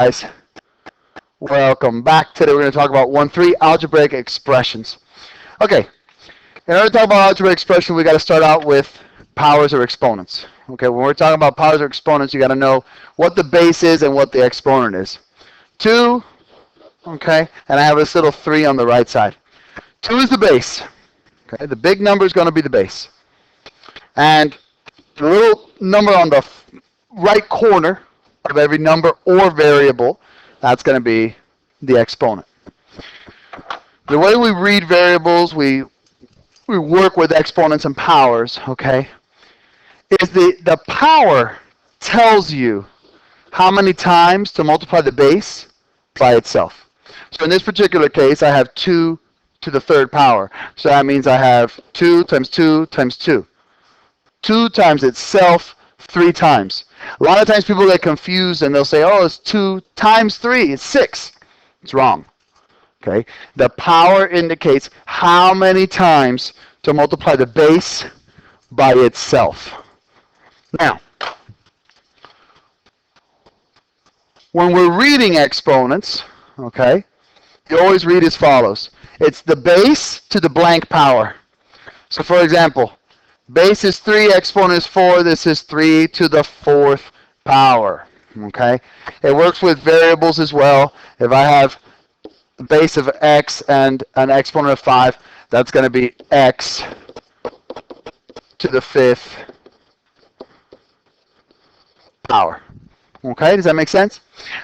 Guys, welcome back. Today we're going to talk about 1-3 algebraic expressions. Okay, in order to talk about algebraic expression, we got to start out with powers or exponents. Okay, when we're talking about powers or exponents, you got to know what the base is and what the exponent is. 2, okay, and I have this little 3 on the right side. 2 is the base. Okay, the big number is going to be the base. And the little number on the right corner of every number or variable, that's going to be the exponent. The way we read variables, we work with exponents and powers, okay, is the power tells you how many times to multiply the base by itself. So in this particular case, I have 2 to the third power. So that means I have 2 times 2 times 2. 2 times itself 3 times. A lot of times people get confused and they'll say, oh, it's 2 times 3, it's 6. It's wrong. Okay? The power indicates how many times to multiply the base by itself. Now, when we're reading exponents, okay, you always read as follows. It's the base to the blank power. So for example, base is 3, exponent is 4. This is 3 to the 4th power. Okay? It works with variables as well. If I have a base of x and an exponent of 5, that's going to be x to the 5th power. Okay? Does that make sense?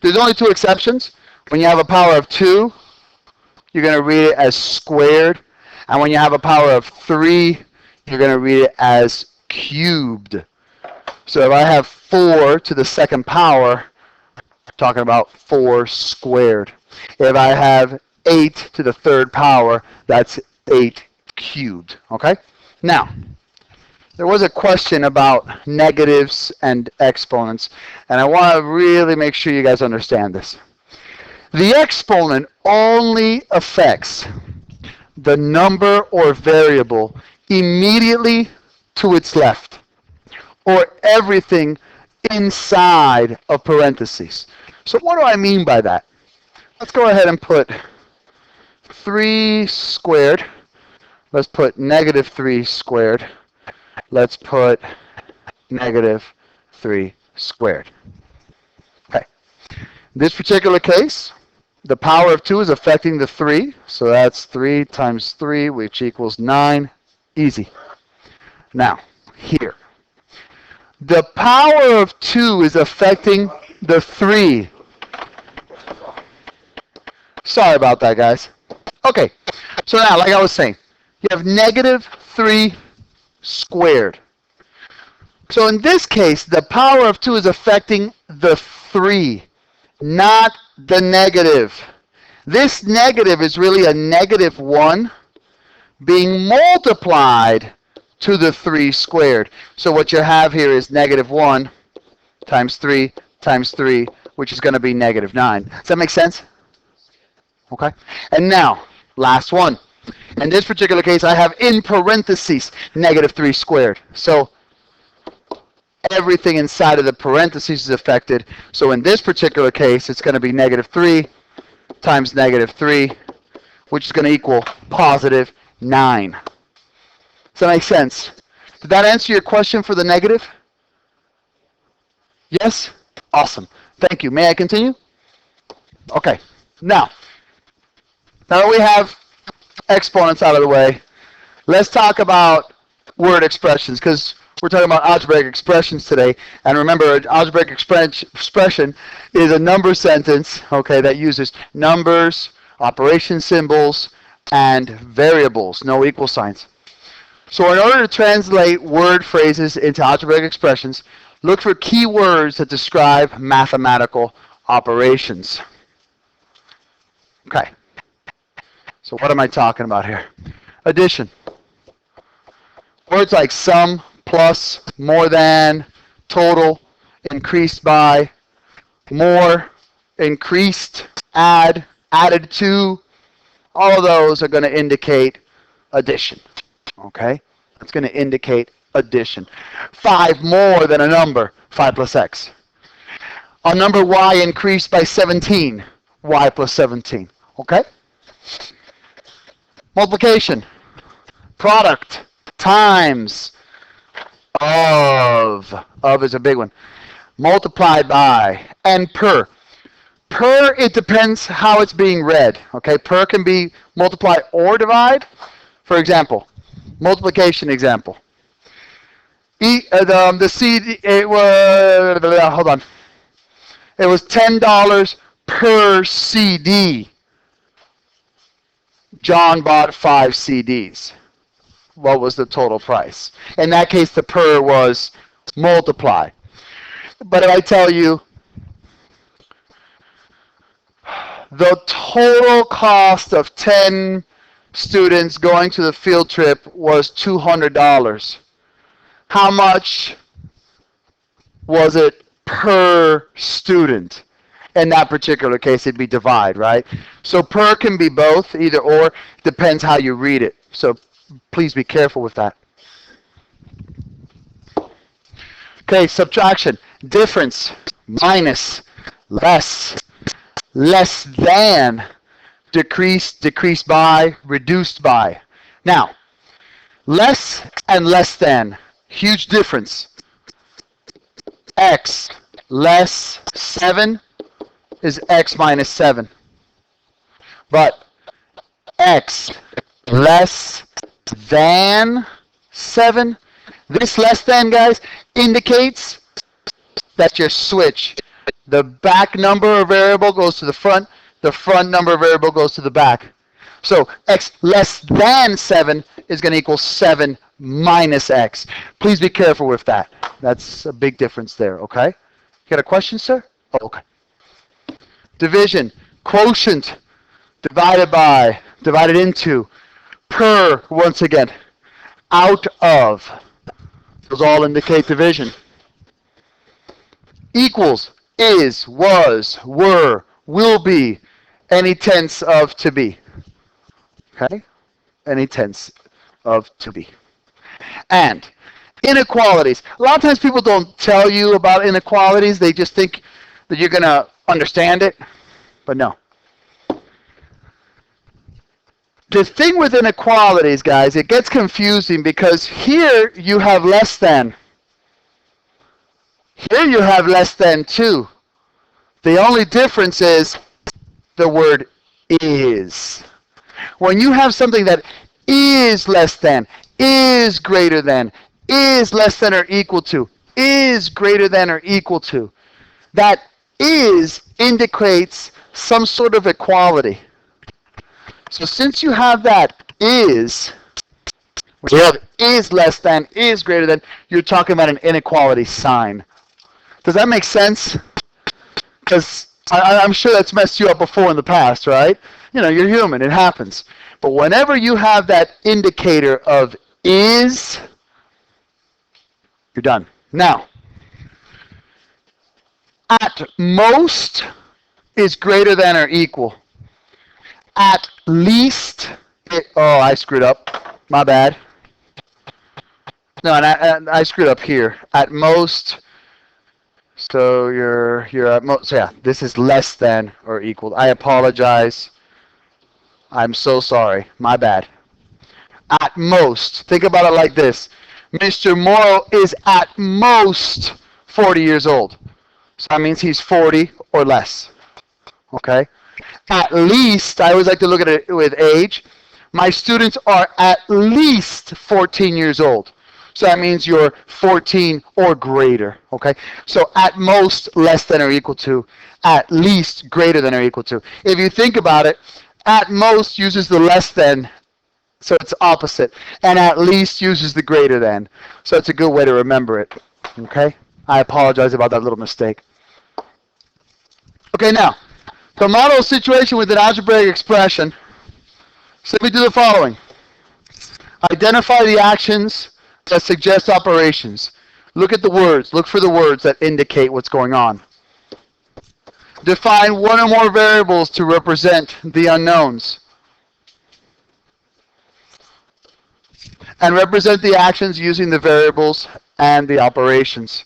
There's only 2 exceptions. When you have a power of 2, you're going to read it as squared. And when you have a power of 3, you're going to read it as cubed. So if I have 4 to the 2nd power, I'm talking about 4 squared. If I have 8 to the 3rd power, that's 8 cubed. Okay? Now, there was a question about negatives and exponents, and I want to really make sure you guys understand this. The exponent only affects the number or variable immediately to its left, or everything inside of parentheses. So what do I mean by that? Let's go ahead and put 3 squared. Let's put negative 3 squared. Let's put negative 3 squared. Okay. In this particular case, the power of 2 is affecting the 3. So that's 3 times 3, which equals 9. Easy. Now, here. The power of 2 is affecting the 3. Sorry about that, guys. Okay. So now, like I was saying, you have negative 3 squared. So in this case, the power of 2 is affecting the 3, not the negative. This negative is really a negative 1 being multiplied to the 3 squared. So what you have here is negative 1 times 3 times 3, which is going to be negative 9. Does that make sense? Okay. And now, last one. In this particular case, I have in parentheses negative 3 squared. So everything inside of the parentheses is affected. So in this particular case, it's going to be negative 3 times negative 3, which is going to equal positive 9. Does that make sense? Did that answer your question for the negative? Yes? Awesome. Thank you. May I continue? Okay. Now that we have exponents out of the way, let's talk about word expressions, because we're talking about algebraic expressions today. And remember, an algebraic expression is a number sentence, okay, that uses numbers, operation symbols, and variables, no equal signs. So in order to translate word phrases into algebraic expressions, look for key words that describe mathematical operations. Okay. So what am I talking about here? Addition. Words like sum, plus, more than, total, increased by, more, increased, add, added to, all of those are going to indicate addition. Okay? That's going to indicate addition. 5 more than a number, 5 plus x. A number y increased by 17, y plus 17. Okay? Multiplication, product, times, of is a big one, multiplied by, and per. Per, it depends how it's being read. Okay? Per can be multiply or divide. For example, multiplication example. The CD, it was, hold on. It was $10 per CD. John bought 5 CDs. What was the total price? In that case, the per was multiply. But if I tell you the total cost of 10 students going to the field trip was $200, how much was it per student? In that particular case, it'd be divide, right? So per can be both, either or, depends how you read it. So please be careful with that. Okay, subtraction, difference, minus, less, less than, decrease, decreased by, reduced by. Now, less and less than, huge difference. X less 7 is x minus 7. But x less than 7, this less than, guys, indicates that your switch. The back number of variable goes to the front number of variable goes to the back. So x less than 7 is going to equal 7 minus x. Please be careful with that. That's a big difference there, okay? You got a question, sir? Oh, okay. Division, quotient, divided by, divided into, per, once again, out of. Those all indicate division. Equals, is, was, were, will be, any tense of to be. Okay? Any tense of to be. And inequalities. A lot of times people don't tell you about inequalities. They just think that you're going to understand it. But no. The thing with inequalities, guys, it gets confusing because here you have less than. Here you have less than 2. The only difference is the word is. When you have something that is less than, is greater than, is less than or equal to, is greater than or equal to, that is indicates some sort of equality. So since you have that is, when you have is less than, is greater than, you're talking about an inequality sign. Does that make sense? Because I'm sure that's messed you up before in the past, right? You know, you're human. It happens. But whenever you have that indicator of is, you're done. Now, at most is greater than or equal. At least, I screwed up. My bad. No, and I screwed up here. At most, so you're at most. So yeah, this is less than or equal. I apologize. I'm so sorry. My bad. At most. Think about it like this. Mr. Morrow is at most 40 years old. So that means he's 40 or less. Okay? At least, I always like to look at it with age. My students are at least 14 years old. So that means you're 14 or greater. Okay? So at most, less than or equal to. At least, greater than or equal to. If you think about it, at most uses the less than, so it's opposite. And at least uses the greater than. So it's a good way to remember it. Okay? I apologize about that little mistake. Okay, now, to model a situation with an algebraic expression, simply do the following. Identify the actions that suggest operations. Look at the words. Look for the words that indicate what's going on. Define one or more variables to represent the unknowns. And represent the actions using the variables and the operations.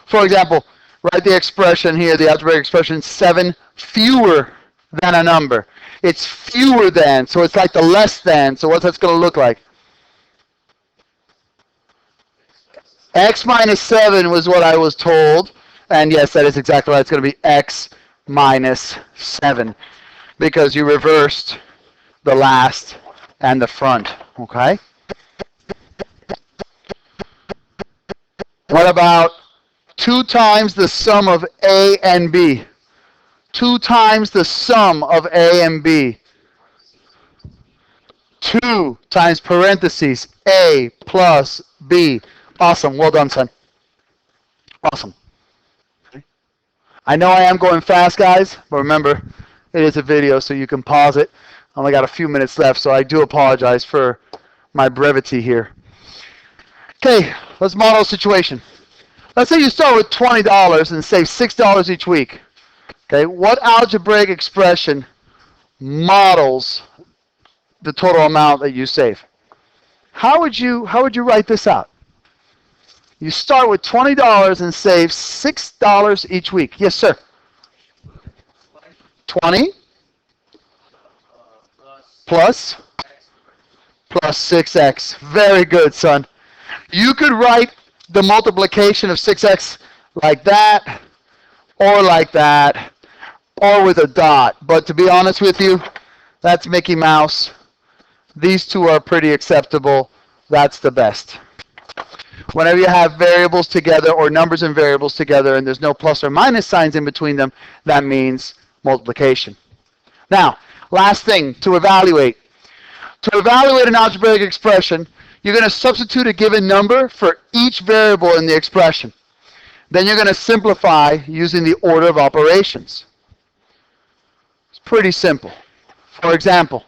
For example, Write the expression here, the algebraic expression 7 fewer than a number. It's fewer than, so it's like the less than. So what's that going to look like? X minus 7 was what I was told. And yes, that is exactly right. It's going to be x minus 7 because you reversed the last and the front. Okay? What about 2 times the sum of A and B? 2 times the sum of A and B. 2 times parentheses A plus B. Awesome. Well done, son. Awesome. I know I am going fast, guys, but remember, it is a video, so you can pause it. I only got a few minutes left, so I do apologize for my brevity here. Okay, let's model a situation. Let's say you start with $20 and save $6 each week. Okay, what algebraic expression models the total amount that you save? How would you write this out? You start with $20 and save $6 each week. Yes, sir. 20 plus 6x. Very good, son. You could write the multiplication of 6x like that, or with a dot. But to be honest with you, that's Mickey Mouse. These two are pretty acceptable. That's the best. Whenever you have variables together or numbers and variables together and there's no plus or minus signs in between them, that means multiplication. Now, last thing to evaluate. To evaluate an algebraic expression, you're going to substitute a given number for each variable in the expression. Then you're going to simplify using the order of operations. It's pretty simple. For example,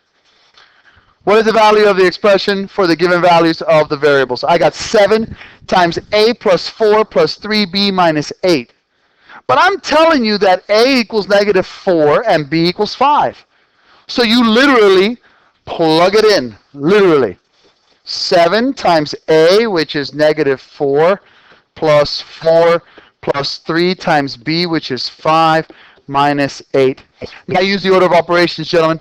what is the value of the expression for the given values of the variables? I got 7 times A plus 4 plus 3B minus 8. But I'm telling you that A equals negative 4 and B equals 5. So you literally plug it in, literally. 7 times A, which is negative 4, plus 4 plus 3 times B, which is 5, minus 8. Now use the order of operations, gentlemen.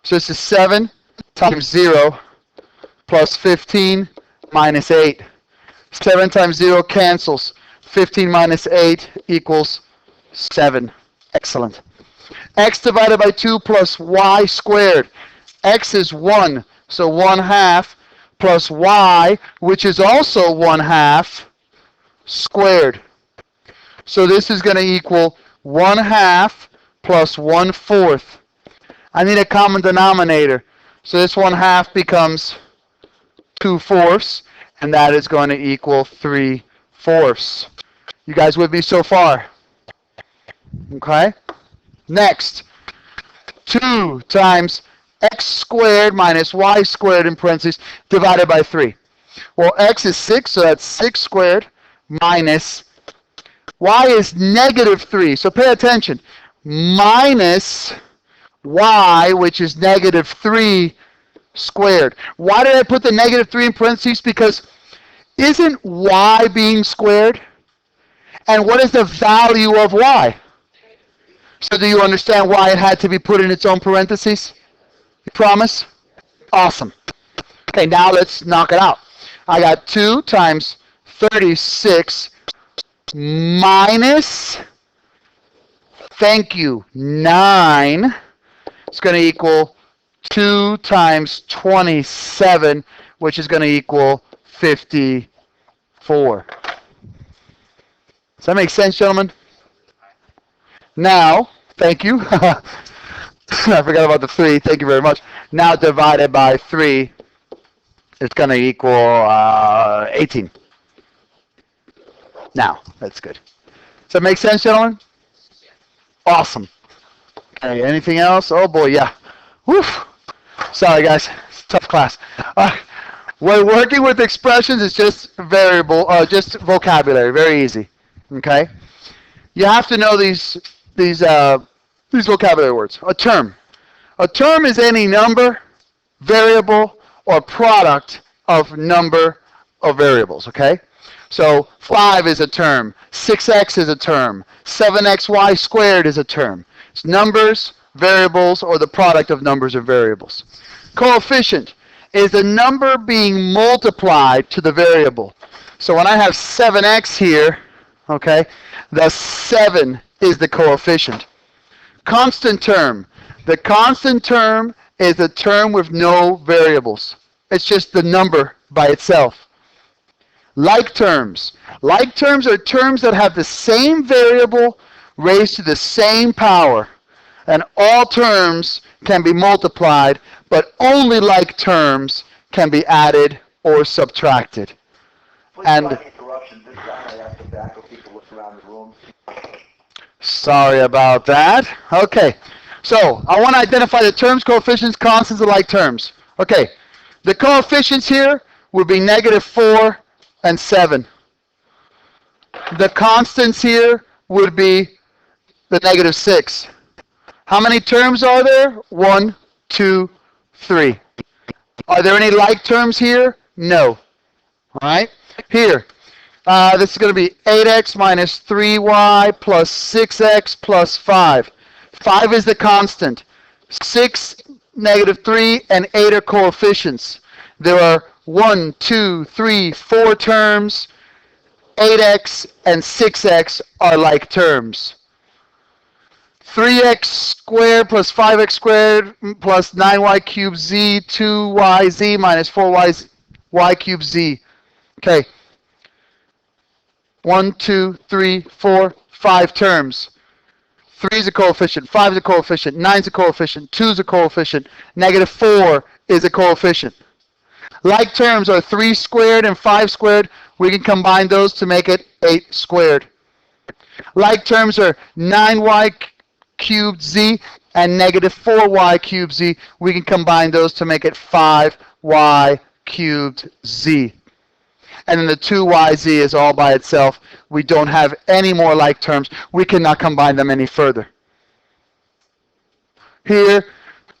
So this is 7 times 0 plus 15 minus 8. 7 times 0 cancels. 15 minus 8 equals 7. Excellent. X divided by 2 plus y squared. X is 1, so 1/2 plus y, which is also 1/2 squared. So this is going to equal 1/2 plus 1/4. I need a common denominator. So this 1/2 becomes 2/4, and that is going to equal 3/4. You guys with me so far? Okay. Next, 2 times x squared minus y squared in parentheses divided by 3. Well, x is 6, so that's 6 squared minus y is negative 3. So pay attention. Minus y, which is negative 3 squared. Why did I put the negative 3 in parentheses? Because isn't y being squared? And what is the value of y? So do you understand why it had to be put in its own parentheses? You promise? Awesome. Okay, now let's knock it out. I got 2 times 36 minus, thank you, 9. It's going to equal 2 times 27, which is going to equal 54. Does that make sense, gentlemen? Now, thank you. I forgot about the 3. Thank you very much. Now divided by 3, it's going to equal 18. Now, that's good. Does that make sense, gentlemen? Awesome. Okay, anything else? Oh boy, yeah. Woof. Sorry, guys. It's a tough class. When working with expressions, it's just just vocabulary. Very easy. Okay. You have to know these vocabulary words. A term. A term is any number, variable, or product of number of variables. Okay. So 5 is a term, 6x is a term, 7xy squared is a term. It's numbers, variables, or the product of numbers or variables. Coefficient is the number being multiplied to the variable. So when I have 7x here, okay, the 7 is the coefficient. Constant term. The constant term is a term with no variables. It's just the number by itself. Like terms. Like terms are terms that have the same variable raised to the same power. And all terms can be multiplied, but only like terms can be added or subtracted. And sorry about that. Okay, so I want to identify the terms, coefficients, constants, and like terms. Okay, the coefficients here would be -4 and 7. The constants here would be the -6. How many terms are there? 1, 2, 3. Are there any like terms here? No. All right, here. This is going to be 8x minus 3y plus 6x plus 5. 5 is the constant. 6, -3, and 8 are coefficients. There are 1, 2, 3, 4 terms. 8x and 6x are like terms. 3x squared plus 5x squared plus 9y cubed z, 2yz minus 4y cubed z. Okay. 1, 2, 3, 4, 5 terms. 3 is a coefficient, 5 is a coefficient, 9 is a coefficient, 2 is a coefficient, -4 is a coefficient. Like terms are 3 squared and 5 squared. We can combine those to make it 8 squared. Like terms are 9y cubed z and -4y cubed z. We can combine those to make it 5y cubed z. And then the 2yz is all by itself. We don't have any more like terms. We cannot combine them any further. Here,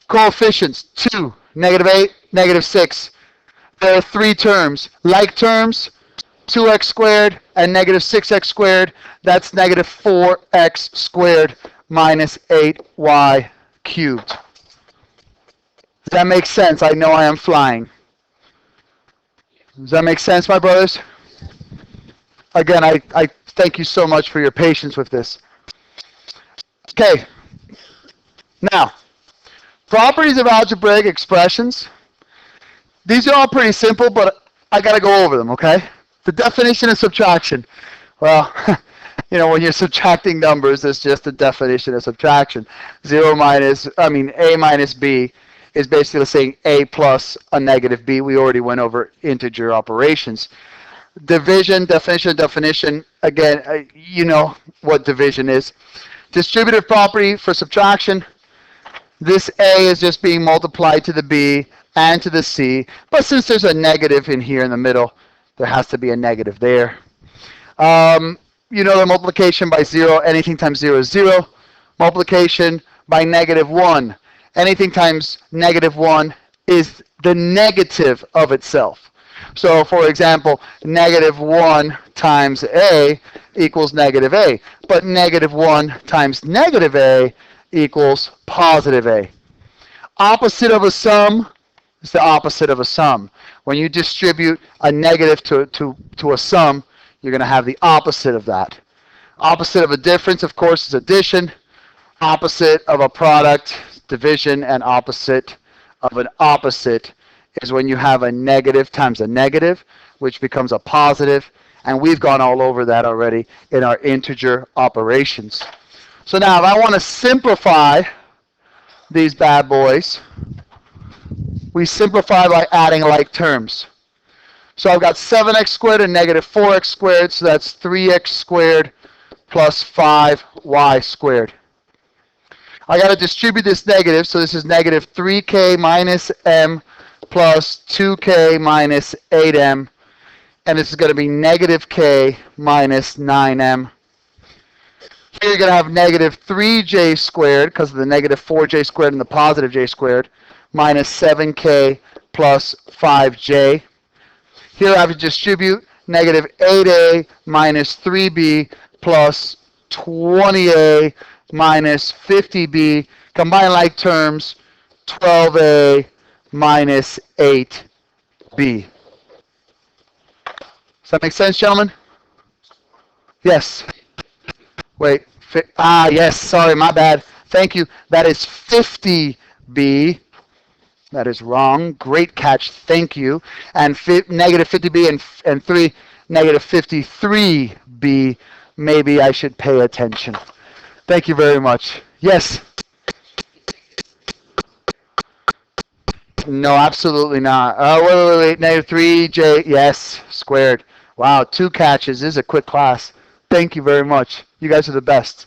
coefficients, 2, -8, -6. There are 3 terms. Like terms, 2x squared and -6x squared. That's -4x squared minus 8y cubed. Does that make sense? I know I am flying. Does that make sense, my brothers? Again, I thank you so much for your patience with this. Okay. Now, properties of algebraic expressions. These are all pretty simple, but I got to go over them, okay? The definition of subtraction. Well, you know, when you're subtracting numbers, it's just the definition of subtraction. A minus b is basically saying a plus a negative b. We already went over integer operations. Division, definition. Again, you know what division is. Distributive property for subtraction. This a is just being multiplied to the b and to the c. But since there's a negative in here in the middle, there has to be a negative there. You know the multiplication by 0. Anything times 0 is 0. Multiplication by -1. Anything times -1 is the negative of itself. So, for example, -1 times a equals -a. But -1 times -a equals +a. Opposite of a sum is the opposite of a sum. When you distribute a negative to a sum, you're going to have the opposite of that. Opposite of a difference, of course, is addition. Opposite of a product, division, and opposite of an opposite is when you have a negative times a negative, which becomes a positive, and we've gone all over that already in our integer operations. So now if I want to simplify these bad boys, we simplify by adding like terms. So I've got 7x squared and -4x squared, so that's 3x squared plus 5y squared. I got to distribute this negative, so this is -3k minus m plus 2k minus 8m, and this is going to be -k minus 9m. Here you're going to have -3j squared, because of the -4j squared and the +j squared, minus 7k plus 5j. Here I have to distribute negative 8a minus 3b plus 20a minus 50b. Combine like terms, 12a minus 8b. Does that make sense, gentlemen? Yes. Wait. Yes. Sorry, my bad. Thank you. That is 50b. That is wrong. Great catch. Thank you. And negative 50b and 3, negative 53b. Maybe I should pay attention. Thank you very much. Yes. No, absolutely not. Oh, wait. Negative 3j. Yes. Squared. Wow, 2 catches. This is a quick class. Thank you very much. You guys are the best.